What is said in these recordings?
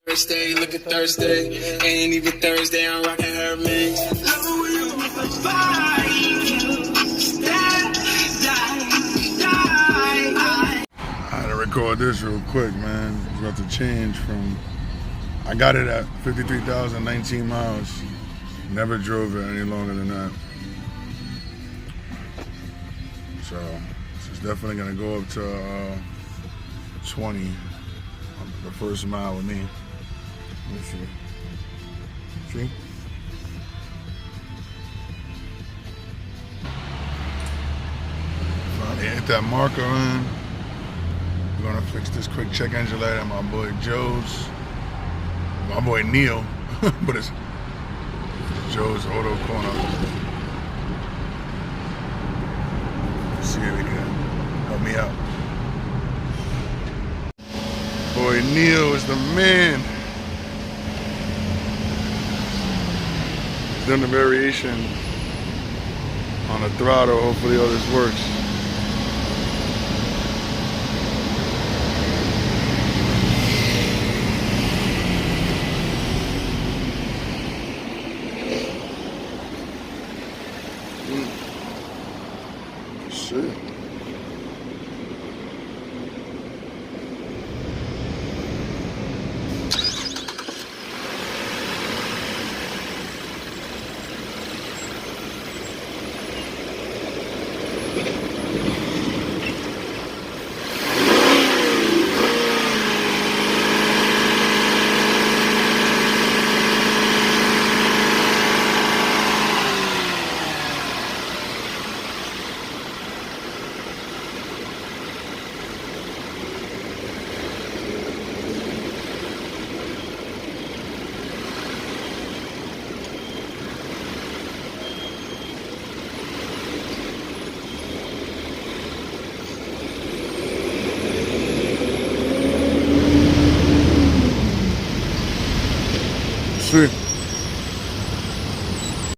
Thursday, look at Thursday. Ain't even Thursday, I'm rocking her mix. I had to record this real quick, man. It's about to change from. I got it at 53,019 miles. Never drove it any longer than that. So it's definitely gonna go up to 20 the first mile with me. Let me see. See? Finally hit that marker in. We're gonna fix this quick check engine light at my boy Joe's. My boy Neil, but it's Joe's Auto Corner. Let's see if he can help me out. Boy Neil is the man. He's done the variation on the throttle. Hopefully all this works. Shit.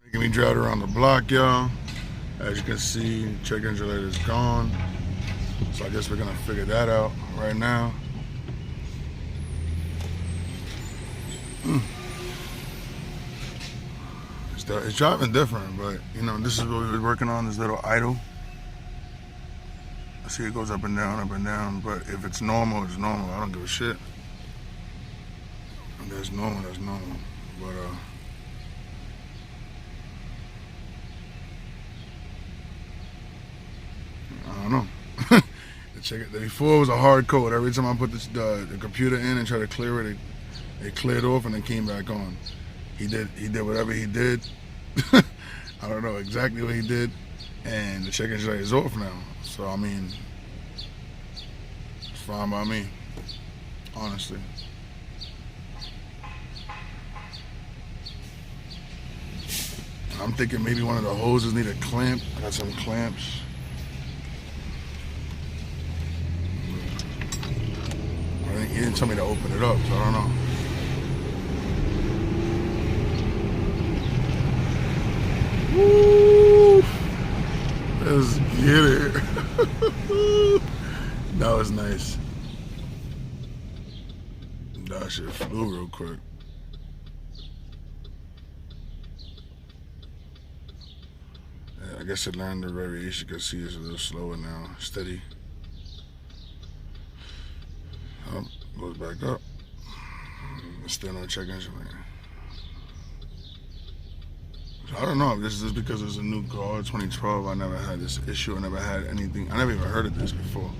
Making me drive around the block, y'all. As you can see, check engine light is gone. So I guess we're gonna figure that out right now. It's driving different, but you know, this is what we were working on, this little idle. I see it goes up and down, but if it's normal, it's normal. I don't give a shit. If that's normal, that's normal. But I don't know. Before it was a hard code. Every time I put the computer in and try to clear it, it cleared off and then came back on. He did whatever he did. I don't know exactly what he did, and the check engine light is off now. So I mean, it's fine by me, honestly. I'm thinking maybe one of the hoses need a clamp. I got some clamps. He didn't tell me to open it up, so I don't know. Woo! Let's get it. That was nice. That shit flew real quick. I guess it learned the variation. You can see it's a little slower now. Steady. Oh, goes back up. Still no check engine light. I don't know if this is because it's a new car, 2012. I never had this issue. I never had anything. I never even heard of this before.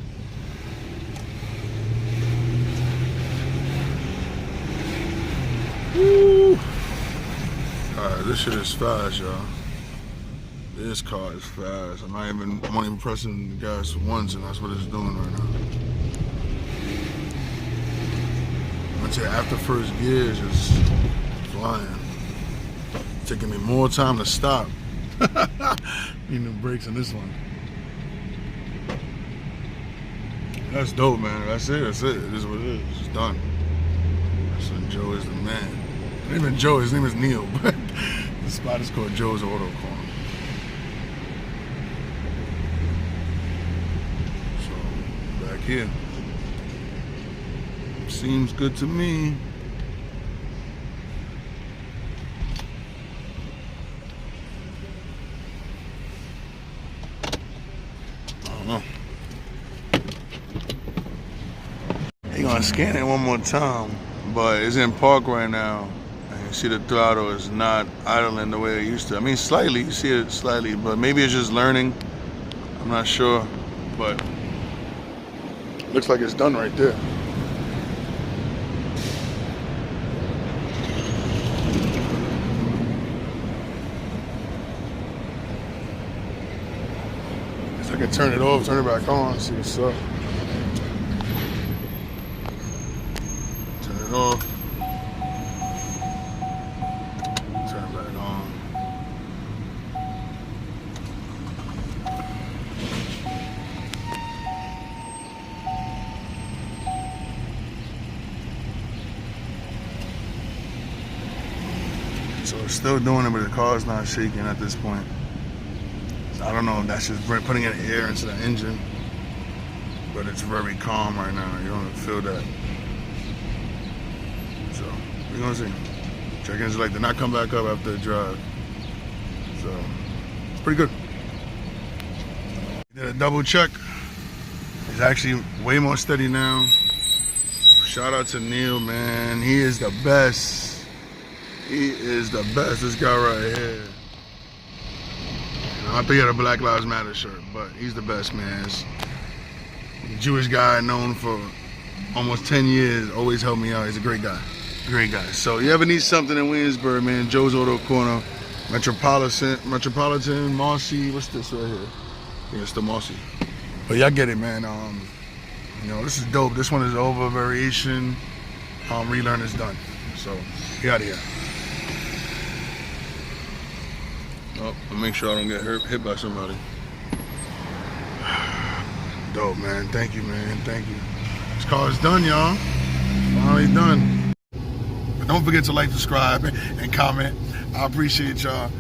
Woo! Alright, this shit is fast, y'all. This car is fast. I'm not even pressing the gas once, and that's what it's doing right now. Once you're after first gear, it's just flying. It's taking me more time to stop. Need the brakes on this one. That's dope, man. That's it. It is what it is. It's done. So Joe is the man. Not even Joe, his name is Neil, but the spot is called Joe's Auto Corner. So, back here. Seems good to me. gonna scan it one more time, but it's in park right now. And you see the throttle is not idling the way it used to. I mean, slightly, you see it slightly, but maybe it's just learning. I'm not sure, but looks like it's done right there. I can turn it off, turn it back on, see what's up. Turn it off. Turn it back on. So it's still doing it, but the car's not shaking at this point. I don't know if that's just putting in air into the engine, but it's very calm right now. You don't feel that. So we're gonna see. Check engine light did not come back up after the drive. So it's pretty good. Did a double check. It's actually way more steady now. Shout out to Neil, man. He is the best. He is the best. This guy right here. I think he had a Black Lives Matter shirt, but he's the best, man. He's a Jewish guy known for almost 10 years, always helped me out. He's a great guy, great guy. So you ever need something in Williamsburg, man, Joe's Auto Corner, Metropolitan, Marcy, what's this right here? I think it's the Marcy. But y'all get it, man. You know, this is dope. This one is over, variation. Relearn is done. So, get out of here. Oh, I'll make sure I don't get hit by somebody. Dope, man. Thank you, man. Thank you. This car is done, y'all. Finally done. Don't forget to like, subscribe, and comment. I appreciate y'all.